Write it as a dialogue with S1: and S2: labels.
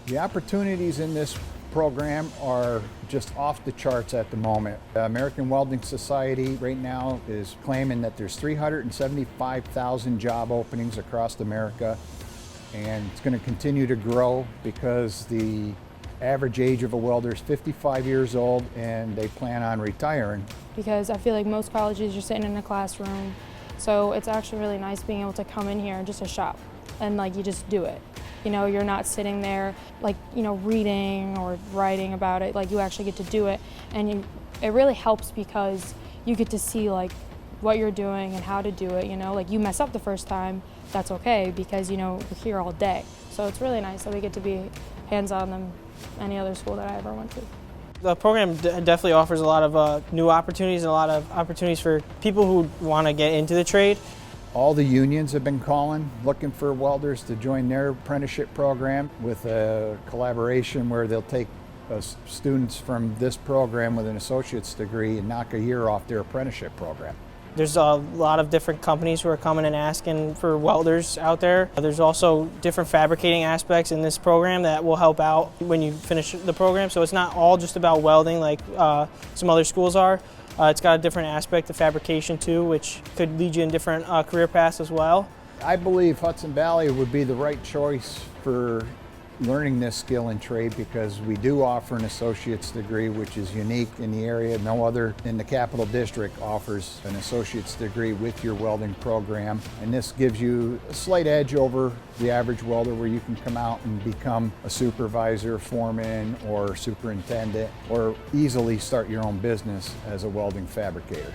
S1: The opportunities in this program are just off the charts at the moment. The American Welding Society right now is claiming that there's 375,000 job openings across America, and it's going to continue to grow because the average age of a welder is 55 years old and they plan on retiring.
S2: Because I feel like most colleges you're sitting in a classroom, so it's actually really nice being able to come in here and just a shop and you just do it. You're not sitting there reading or writing about it. You actually get to do it, and it really helps because you get to see what you're doing and how to do it. You mess up the first time, that's okay because we're here all day. So it's really nice that we get to be hands-on than any other school that I ever went to.
S3: The program definitely offers a lot of new opportunities and a lot of opportunities for people who want to get into the trade.
S1: All the unions have been calling, looking for welders to join their apprenticeship program with a collaboration where they'll take students from this program with an associate's degree and knock a year off their apprenticeship program.
S3: There's a lot of different companies who are coming and asking for welders out there. There's also different fabricating aspects in this program that will help out when you finish the program. So it's not all just about welding like some other schools are. It's got a different aspect of fabrication too, which could lead you in different career paths as well.
S1: I believe Hudson Valley would be the right choice for learning this skill and trade because we do offer an associate's degree, which is unique in the area. No other in the Capital District offers an associate's degree with your welding program. And this gives you a slight edge over the average welder where you can come out and become a supervisor, foreman, or superintendent, or easily start your own business as a welding fabricator.